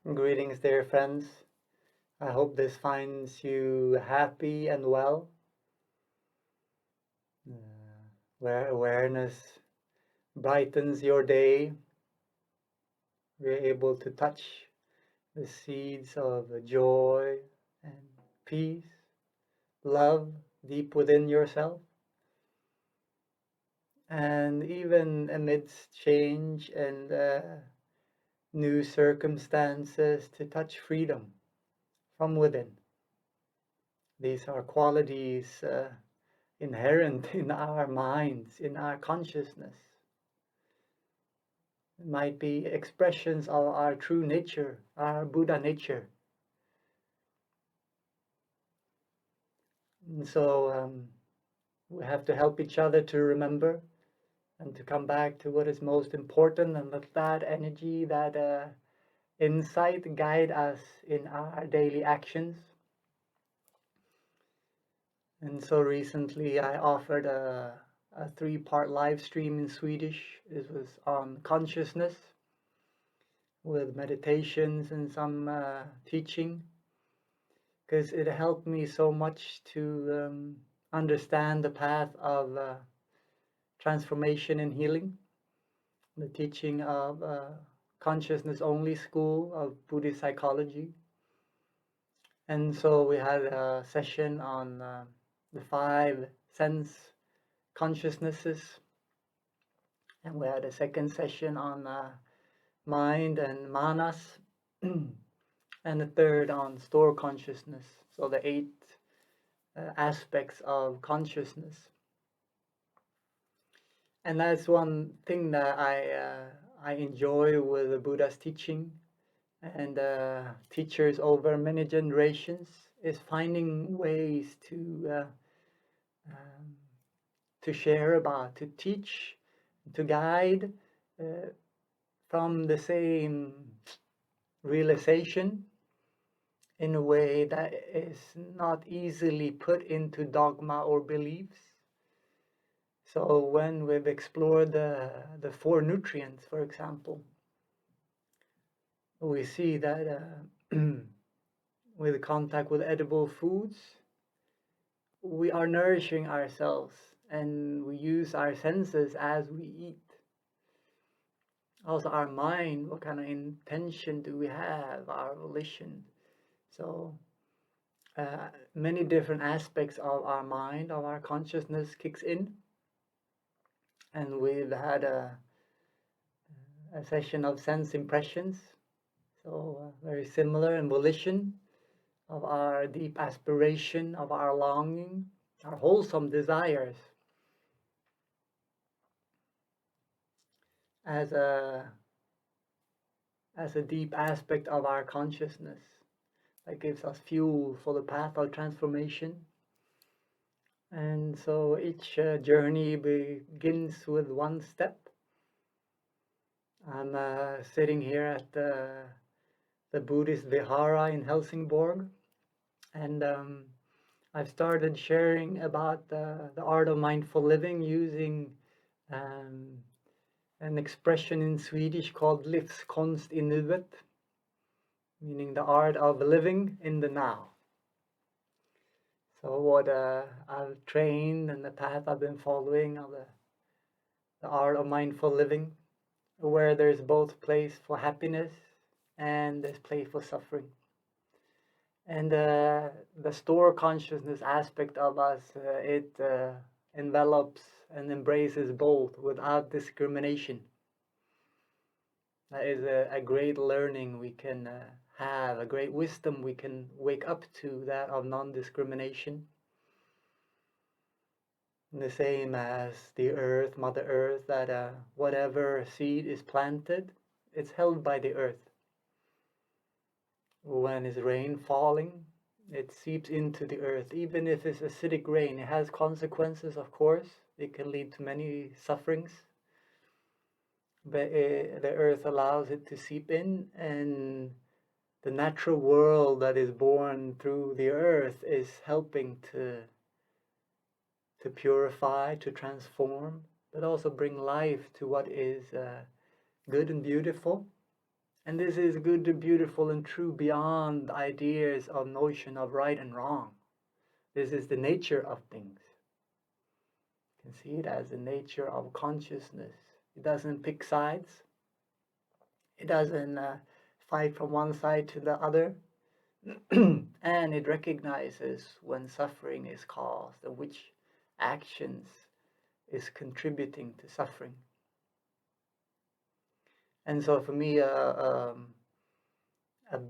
Greetings, dear friends. I hope this finds you happy and well, where awareness brightens your day. We're able to touch the seeds of joy and peace, love deep within yourself, and even amidst change and new circumstances, to touch freedom from within. These are qualities inherent in our minds, in our consciousness. It might be expressions of our true nature, our Buddha nature. And so we have to help each other to remember and to come back to what is most important, and let that energy, that insight guide us in our daily actions. And so recently I offered a 3-part live stream in Swedish. This was on consciousness, with meditations and some teaching, because it helped me so much to understand the path of transformation and healing, the teaching of consciousness only school of Buddhist psychology. And so we had a session on the 5 sense consciousnesses, and we had a second session on mind and manas, and a third on store consciousness, so the 8 aspects of consciousness. And that's one thing that I enjoy with the Buddha's teaching and teachers over many generations, is finding ways to share about, to teach, to guide from the same realization, in a way that is not easily put into dogma or beliefs. So when we've explored the 4 nutrients, for example, we see that with contact with edible foods, we are nourishing ourselves, and we use our senses as we eat. Also our mind, what kind of intention do we have, our volition. So many different aspects of our mind, of our consciousness kicks in. And we've had a session of sense impressions, so very similar, in volition of our deep aspiration, of our longing, our wholesome desires, as a deep aspect of our consciousness that gives us fuel for the path of transformation. And so each journey begins with one step. I'm sitting here at the Buddhist Vihara in Helsingborg, and I've started sharing about the art of mindful living using an expression in Swedish called livskonst i nuet, meaning the art of living in the now. So what I've trained and the path I've been following of the art of mindful living, where there's both place for happiness and there's place for suffering. And the store consciousness aspect of us, it envelops and embraces both without discrimination. That is a great learning we can have, a great wisdom we can wake up to, that of non-discrimination. The same as the earth, Mother Earth, that whatever seed is planted, it's held by the earth. When is rain falling, it seeps into the earth. Even if it's acidic rain, it has consequences, of course. It can lead to many sufferings. But the earth allows it to seep in, and the natural world that is born through the earth is helping to purify, to transform, but also bring life to what is good and beautiful. And this is good, beautiful, and true beyond ideas of notion of right and wrong. This is the nature of things. You can see it as the nature of consciousness. It doesn't pick sides. It doesn't fight from one side to the other. And it recognizes when suffering is caused and which actions is contributing to suffering. And so for me, a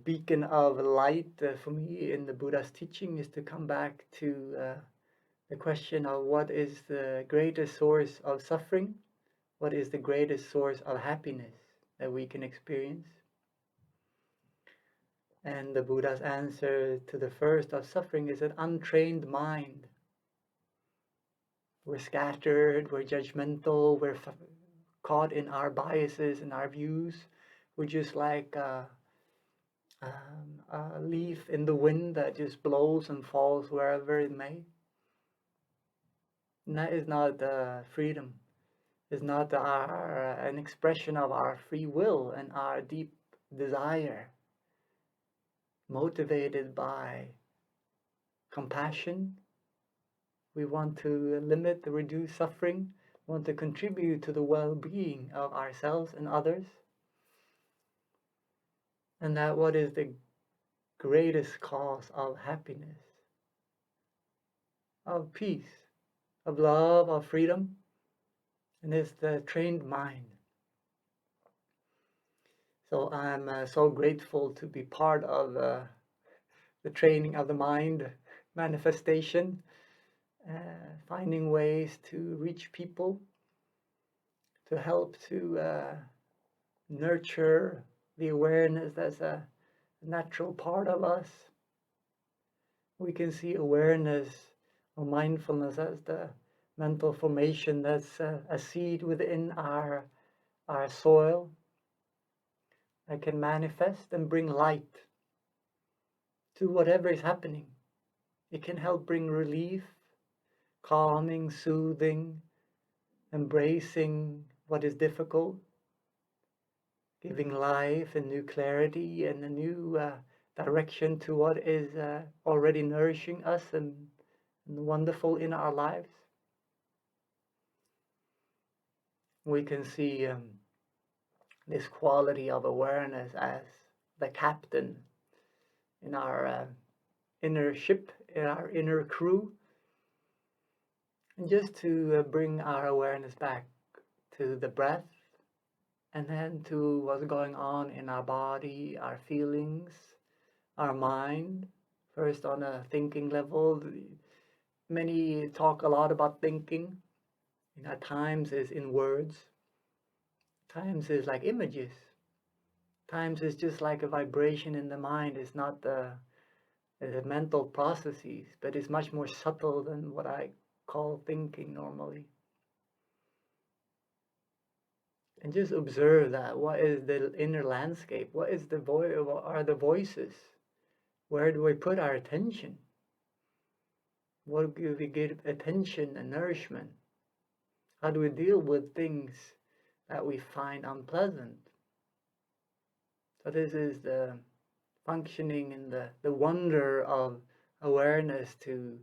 beacon of light for me in the Buddha's teaching is to come back to the question of what is the greatest source of suffering, what is the greatest source of happiness that we can experience. And the Buddha's answer to the first of suffering is an untrained mind. We're scattered, we're judgmental, we're caught in our biases and our views. We're just like a leaf in the wind that just blows and falls wherever it may. And that is not freedom. It's not an expression of our free will and our deep desire, motivated by compassion. We want to limit, reduce suffering, want to contribute to the well-being of ourselves and others. And that what is the greatest cause of happiness, of peace, of love, of freedom, and it's the trained mind. So I'm so grateful to be part of the training of the mind manifestation, finding ways to reach people, to help to nurture the awareness that's a natural part of us. We can see awareness or mindfulness as the mental formation that's a seed within our soil that can manifest and bring light to whatever is happening. It can help bring relief, calming, soothing, embracing what is difficult, giving life and new clarity and a new direction to what is already nourishing us and wonderful in our lives. We can see this quality of awareness as the captain in our inner ship, in our inner crew, and just to bring our awareness back to the breath, and then to what's going on in our body, our feelings, our mind. First on a thinking level, many talk a lot about thinking. At times is in words, times is like images, times is just like a vibration in the mind. It's not the mental processes, but it's much more subtle than what I call thinking normally. And just observe that. What is the inner landscape? What is what are the voices? Where do we put our attention? What do we give attention and nourishment? How do we deal with things that we find unpleasant? So this is the functioning and the wonder of awareness, to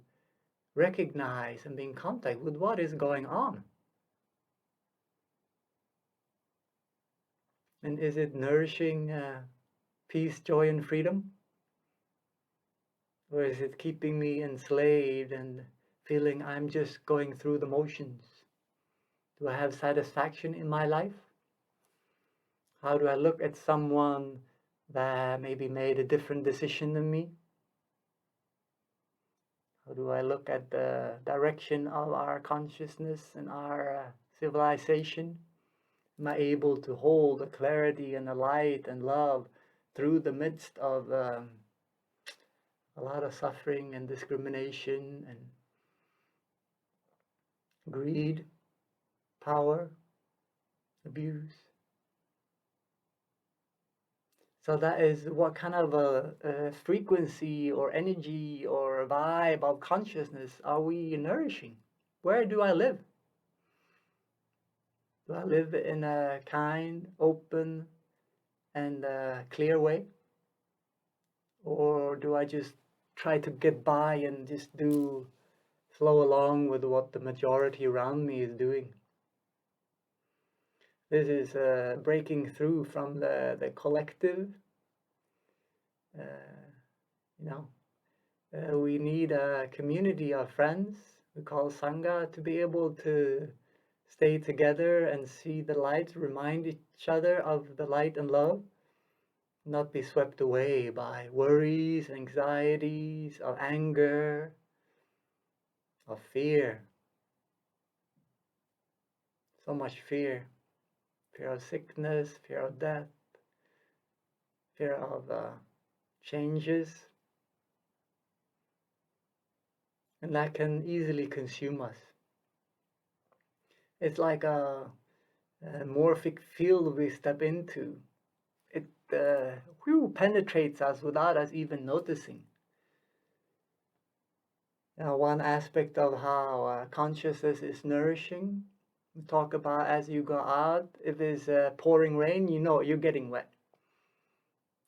recognize and be in contact with what is going on. And is it nourishing peace, joy, and freedom? Or is it keeping me enslaved and feeling I'm just going through the motions? Do I have satisfaction in my life? How do I look at someone that maybe made a different decision than me? How do I look at the direction of our consciousness and our civilization? Am I able to hold the clarity and the light and love through the midst of a lot of suffering and discrimination and greed, power, abuse? So that is what kind of a frequency or energy or vibe of consciousness are we nourishing? Where do I live? Do I live in a kind, open, and clear way? Or do I just try to get by and just flow along with what the majority around me is doing? This is breaking through from the collective. You know, we need a community of friends we call Sangha to be able to stay together and see the light, remind each other of the light and love, not be swept away by worries, anxieties, of anger, of fear. So much fear. Fear of sickness, fear of death, fear of changes. And that can easily consume us. It's like a morphic field we step into. It penetrates us without us even noticing. One aspect of how consciousness is nourishing, we talk about as you go out, if it's pouring rain, you know you're getting wet.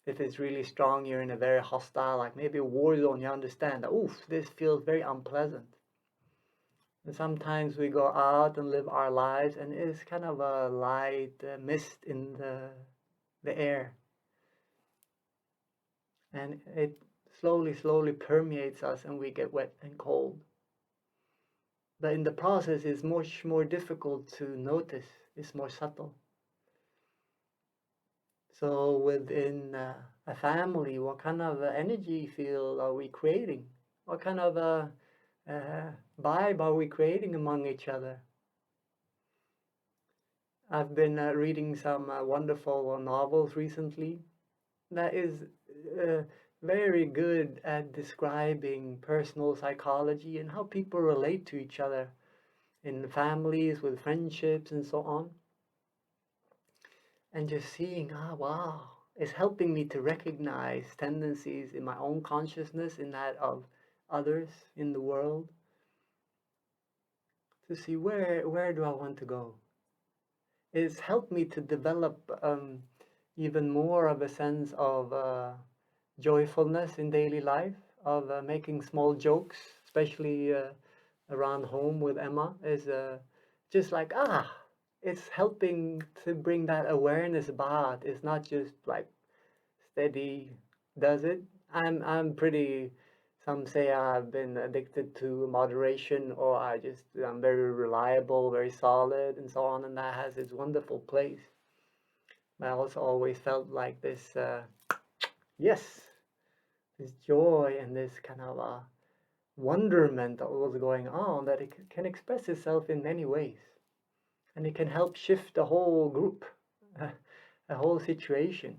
If it's really strong, you're in a very hostile, like maybe a war zone, you understand that, oof, this feels very unpleasant. And sometimes we go out and live our lives, and it's kind of a light mist in the air. And it slowly permeates us, and we get wet and cold. But in the process, it's much more difficult to notice. It's more subtle. So within a family, what kind of energy field are we creating? What kind of vibe are we creating among each other? I've been reading some wonderful novels recently that is very good at describing personal psychology and how people relate to each other in families, with friendships, and so on. And just seeing, wow, it's helping me to recognize tendencies in my own consciousness, in that of others in the world, to see where do I want to go. It's helped me to develop even more of a sense of joyfulness in daily life, of making small jokes, especially around home with Emma, is just like, it's helping to bring that awareness about. It's not just like steady does it. I'm pretty, some say I've been addicted to moderation, or I'm very reliable, very solid, and so on, and that has its wonderful place. But I also always felt like this, yes, this joy and this kind of wonderment of what's going on, that it can express itself in many ways. And it can help shift the whole group, a whole situation.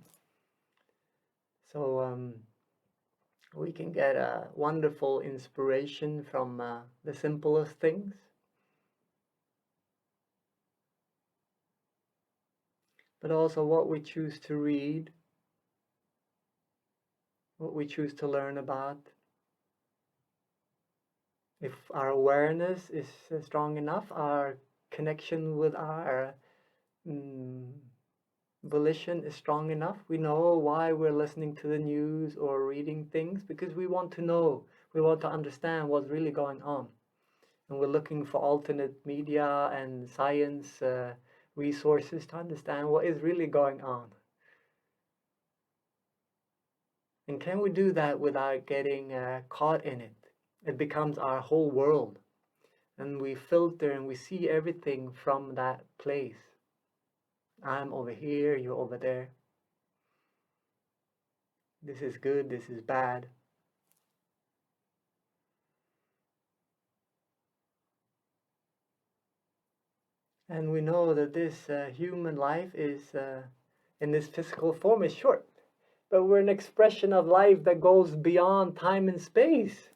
So we can get a wonderful inspiration from the simplest things. But also what we choose to read, what we choose to learn about. If our awareness is strong enough, our connection with our volition is strong enough, we know why we're listening to the news or reading things, because we want to know, we want to understand what's really going on. And we're looking for alternate media and science resources to understand what is really going on. And can we do that without getting caught in it? It becomes our whole world. And we filter and we see everything from that place. I'm over here, you're over there. This is good, this is bad. And we know that this human life is, in this physical form, is short. But we're an expression of life that goes beyond time and space.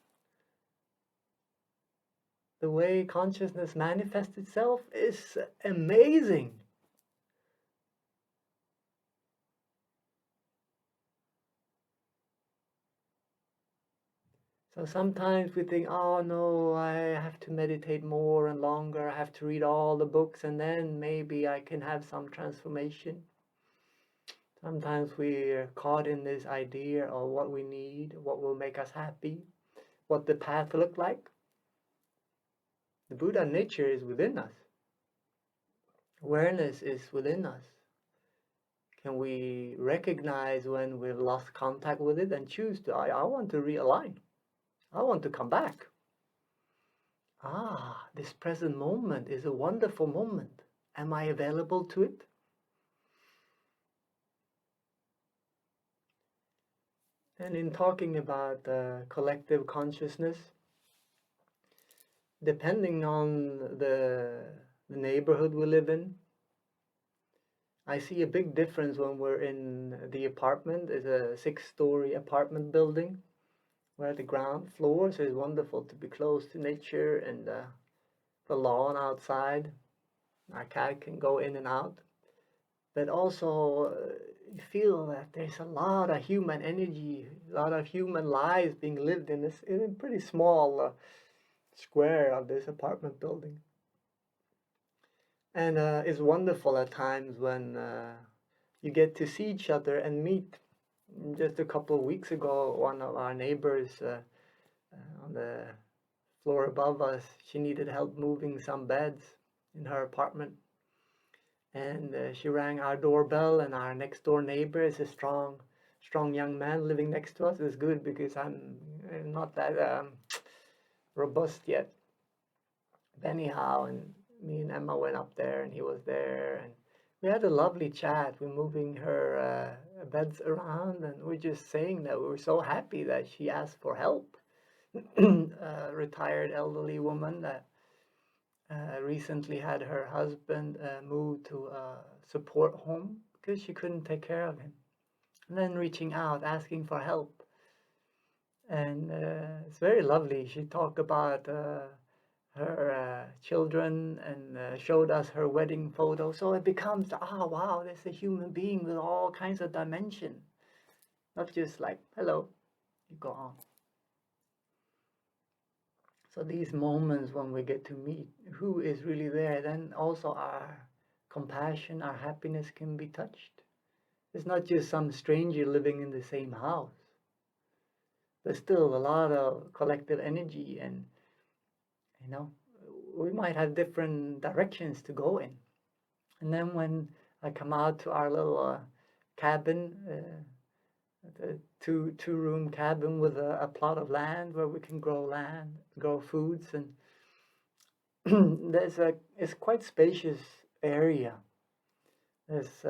The way consciousness manifests itself is amazing. So sometimes we think, oh no, I have to meditate more and longer, I have to read all the books, and then maybe I can have some transformation. Sometimes we're caught in this idea of what we need, what will make us happy, what the path will look like. The Buddha nature is within us. Awareness is within us. Can we recognize when we've lost contact with it and choose to, I want to realign. I want to come back. This present moment is a wonderful moment. Am I available to it? And in talking about collective consciousness, depending on the neighborhood we live in, I see a big difference when we're in the apartment. It's a 6-story apartment building. We're at the ground floor, so it's wonderful to be close to nature and the lawn outside. Our cat can go in and out. But also, you feel that there's a lot of human energy, a lot of human lives being lived in a pretty small square of this apartment building. And it's wonderful at times when you get to see each other and meet. Just a couple of weeks ago, one of our neighbors on the floor above us, she needed help moving some beds in her apartment. And she rang our doorbell, and our next door neighbor is a strong young man living next to us. It's good because I'm not that robust yet. But anyhow, and me and Emma went up there, and he was there, and we had a lovely chat. We're moving her beds around, and we're just saying that we were so happy that she asked for help. A retired elderly woman that recently had her husband moved to a support home because she couldn't take care of him. And then reaching out, asking for help. And it's very lovely. She talked about her children and showed us her wedding photo. So it becomes, wow, there's a human being with all kinds of dimension. Not just like, hello, you go on. So these moments when we get to meet who is really there, then also our compassion, our happiness can be touched. It's not just some stranger living in the same house. There's still a lot of collective energy, and we might have different directions to go in. And then when I come out to our little cabin, the two-room cabin with a plot of land where we can grow foods, and it's quite spacious area. There's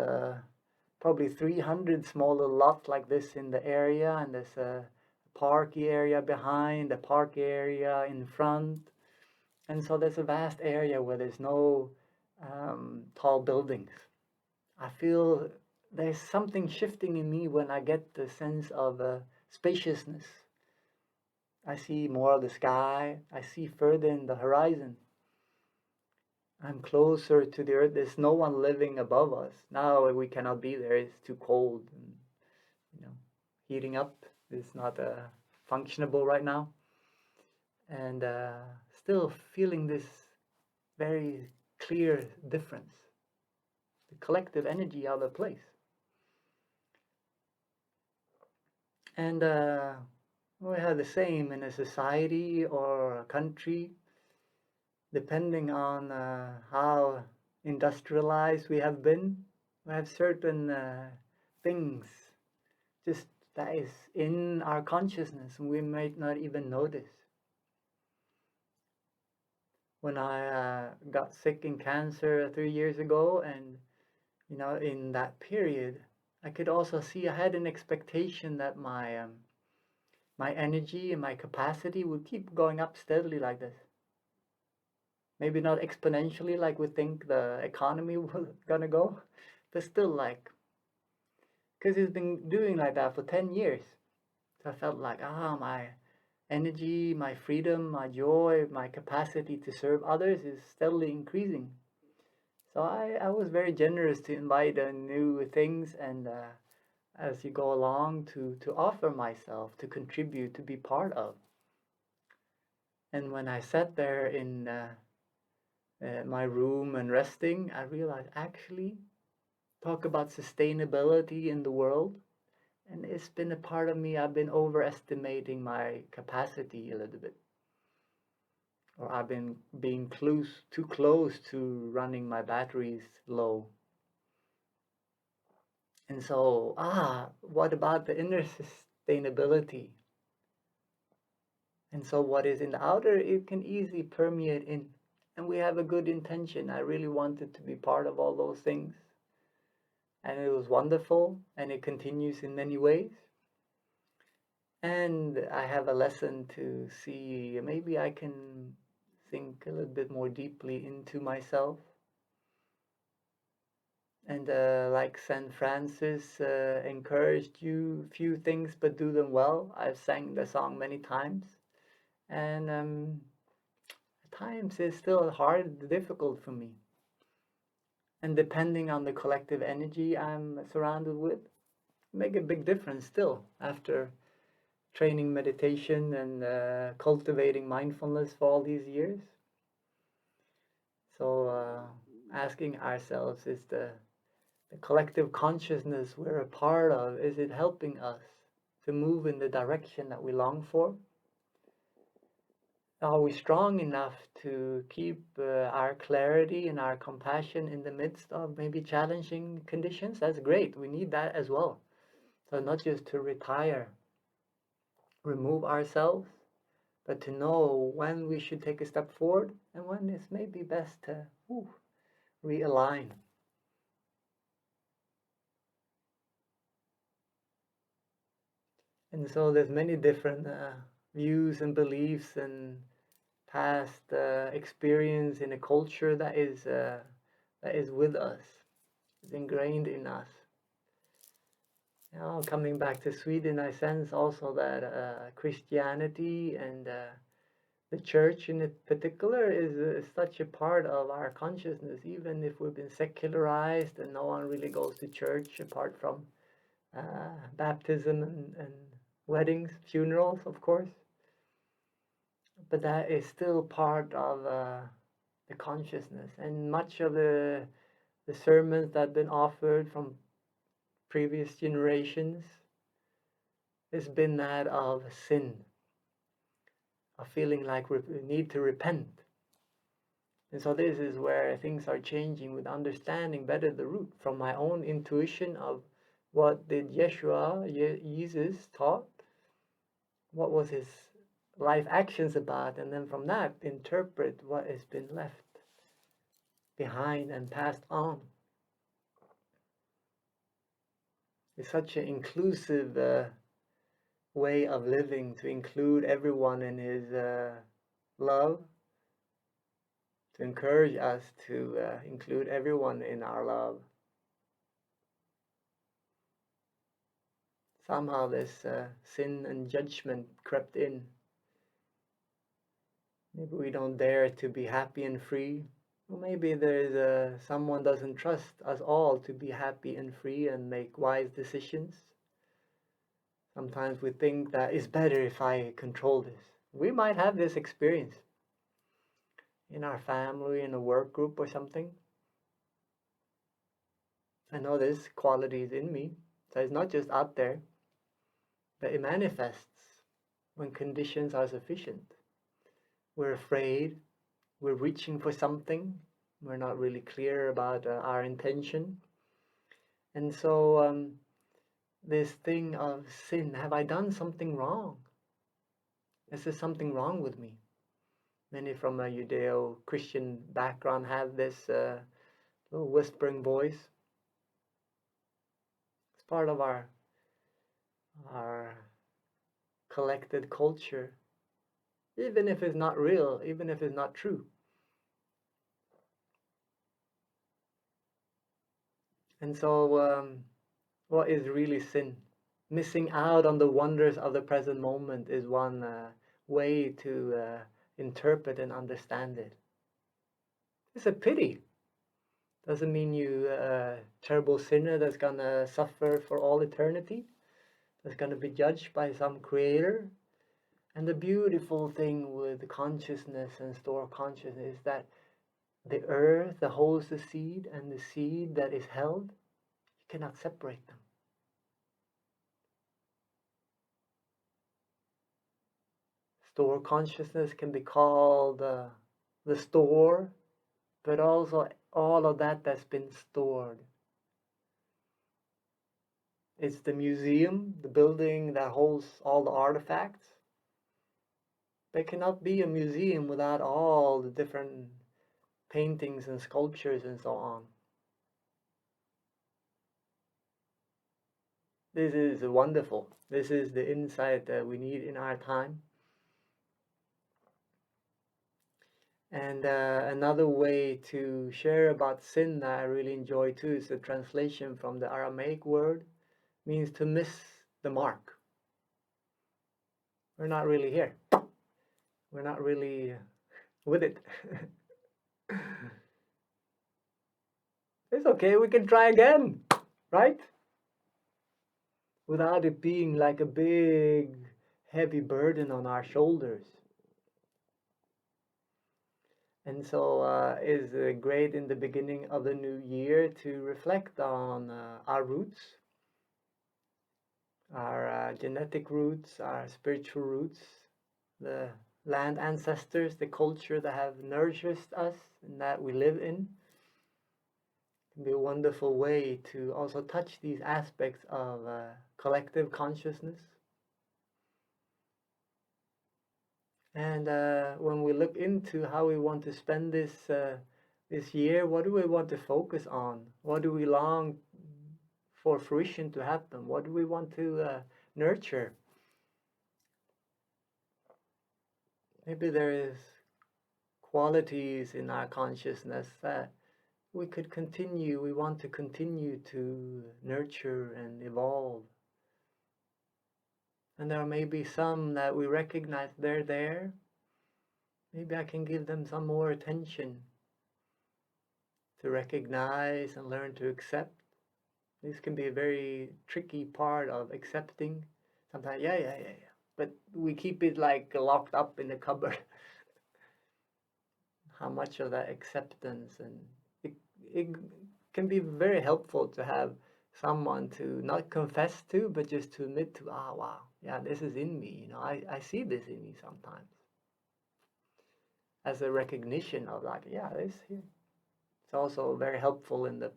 probably 300 small little lots like this in the area, and there's a parky area behind, a park area in front, and so there's a vast area where there's no tall buildings. I feel there's something shifting in me when I get the sense of spaciousness. I see more of the sky. I see further in the horizon. I'm closer to the earth. There's no one living above us. Now we cannot be there. It's too cold. And, heating up is not functionable right now. And still feeling this very clear difference. The collective energy of a place. And we have the same in a society or a country, depending on how industrialized we have been. We have certain things just that is in our consciousness, and we might not even notice. When I got sick in cancer 3 years ago, and in that period, I could also see I had an expectation that my energy and my capacity would keep going up steadily like this. Maybe not exponentially like we think the economy was gonna go, but still because it's been doing like that for 10 years. So I felt like, my energy, my freedom, my joy, my capacity to serve others is steadily increasing. So I was very generous to invite new things, and as you go along to offer myself, to contribute, to be part of. And when I sat there in my room and resting, I realized actually talk about sustainability in the world. And it's been a part of me. I've been overestimating my capacity a little bit. Or I've been being too close to running my batteries low. And so, what about the inner sustainability? And so what is in the outer, it can easily permeate in. And we have a good intention. I really wanted to be part of all those things. And it was wonderful, and it continues in many ways. And I have a lesson to see, maybe I can think a little bit more deeply into myself. And like St. Francis encouraged you, few things, but do them well. I've sang the song many times. And at times it's still hard, difficult for me. And depending on the collective energy I'm surrounded with, make a big difference still after training meditation and cultivating mindfulness for all these years. So asking ourselves, is the collective consciousness we're a part of, is it helping us to move in the direction that we long for? Are we strong enough to keep our clarity and our compassion in the midst of maybe challenging conditions? That's great. We need that as well. So not just to retire, remove ourselves, but to know when we should take a step forward and when it's maybe best to realign. And so there's many different views and beliefs and past experience in a culture that is with us, is ingrained in us. Now, coming back to Sweden, I sense also that Christianity and the church in particular is such a part of our consciousness, even if we've been secularized and no one really goes to church apart from baptism and weddings, funerals, of course. But that is still part of the consciousness. And much of the sermons that have been offered from previous generations has been that of sin, of feeling like we need to repent. And so this is where things are changing, with understanding better the root from my own intuition of what did Jesus taught, what was his life actions about, and then from that interpret what has been left behind and passed on. It's such an inclusive way of living, to include everyone in his love, to encourage us to include everyone in our love. Somehow this sin and judgment crept in. Maybe we don't dare to be happy and free. Or maybe there's someone doesn't trust us all to be happy and free and make wise decisions. Sometimes we think that it's better if I control this. We might have this experience in our family, in a work group or something. I know this quality is in me, so it's not just out there, but it manifests when conditions are sufficient. We're afraid, we're reaching for something, we're not really clear about our intention. And so this thing of sin, have I done something wrong? Is there something wrong with me? Many from a Judeo-Christian background have this little whispering voice. It's part of our collected culture, even if it's not real, even if it's not true. And so what is really sin? Missing out on the wonders of the present moment is one way to interpret and understand it. It's a pity. Doesn't mean you a terrible sinner that's gonna suffer for all eternity, that's gonna be judged by some creator. And the beautiful thing with consciousness and store consciousness is that the earth that holds the seed and the seed that is held cannot separate them. Store consciousness can be called the store, but also all of that that's been stored. It's the museum, the building that holds all the artifacts. There cannot be a museum without all the different paintings and sculptures and so on. This is wonderful. This is the insight that we need in our time. And another way to share about sin that I really enjoy too is the translation from the Aramaic word, means to miss the mark. We're not really here. We're not really with it. It's okay, we can try again, right? Without it being like a big, heavy burden on our shoulders. And so it's great in the beginning of the new year to reflect on our roots, our genetic roots, our spiritual roots, the land ancestors, the culture that have nourished us and that we live in. It can be a wonderful way to also touch these aspects of collective consciousness. And when we look into how we want to spend this year, what do we want to focus on? What do we long for fruition to happen? What do we want to nurture? Maybe there is qualities in our consciousness that we want to continue to nurture and evolve. And there may be some that we recognize they're there. Maybe I can give them some more attention to recognize and learn to accept. This can be a very tricky part of accepting. Sometimes, yeah. But we keep it like locked up in the cupboard. How much of that acceptance, and it can be very helpful to have someone to not confess to, but just to admit to, wow, yeah, this is in me. I see this in me sometimes. As a recognition of like, yeah, this here. It's also very helpful in the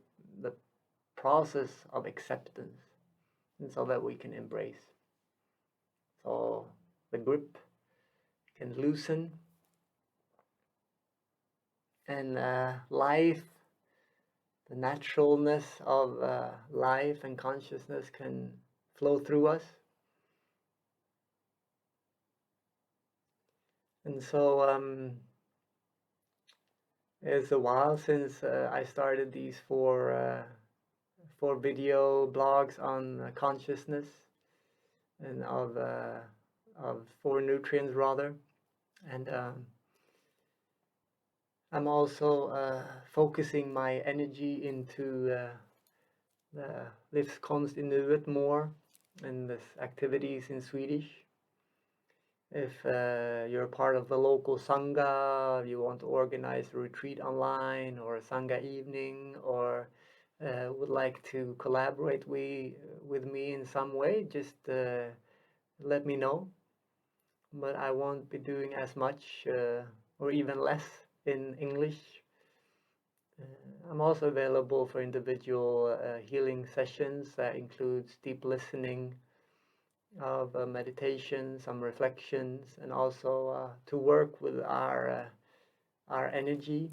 process of acceptance, and so that we can embrace. So the grip can loosen, and life, the naturalness of life and consciousness can flow through us. And so it's a while since I started these four video blogs on consciousness and of Four Nutrients rather. And I'm also focusing my energy into the livskonst i nuet more, and this activities in Swedish. If you're part of the local sangha, you want to organize a retreat online or a sangha evening, or would like to collaborate with me in some way, just let me know. But I won't be doing as much or even less in English. I'm also available for individual healing sessions that includes deep listening of meditation, some reflections, and also to work with our energy.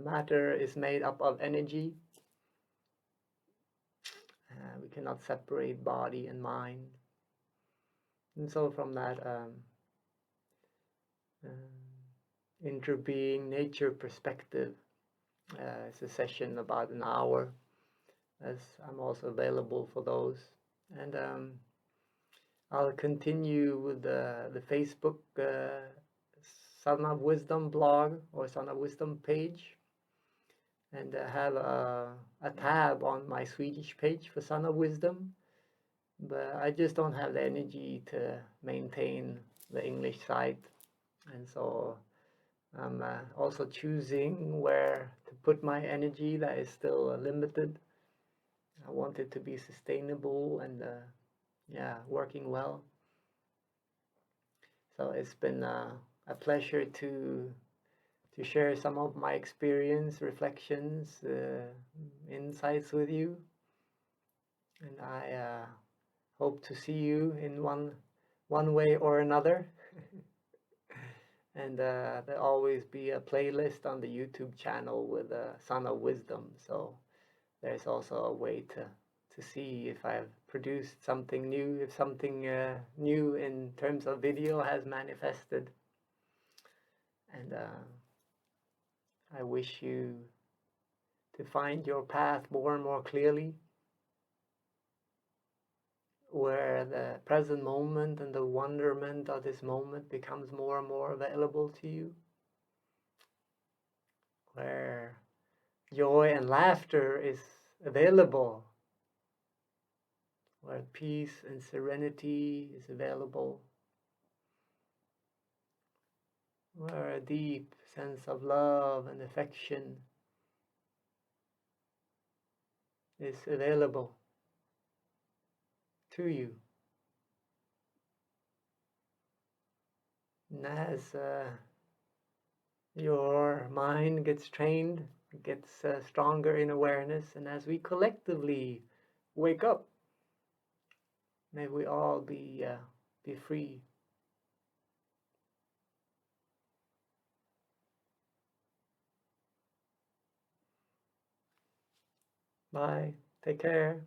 Matter is made up of energy. We cannot separate body and mind. And so from that interbeing nature perspective, it's a session about an hour, as I'm also available for those. And I'll continue with the Facebook Son of Wisdom blog or Son of Wisdom page, and have a tab on my Swedish page for Son of Wisdom, but I just don't have the energy to maintain the English site, and so I'm also choosing where to put my energy that is still limited. I want it to be sustainable and yeah, working well. So it's been a pleasure to share some of my experience, reflections, insights with you. And I hope to see you in one way or another. And there'll always be a playlist on the YouTube channel with a Son of Wisdom. So there's also a way to see if I've produced something new, if something new in terms of video has manifested. And I wish you to find your path more and more clearly, where the present moment and the wonderment of this moment becomes more and more available to you, where joy and laughter is available, where peace and serenity is available, where a deep sense of love and affection is available to you. And as your mind gets trained, gets stronger in awareness, and as we collectively wake up, may we all be free. Bye. Take care.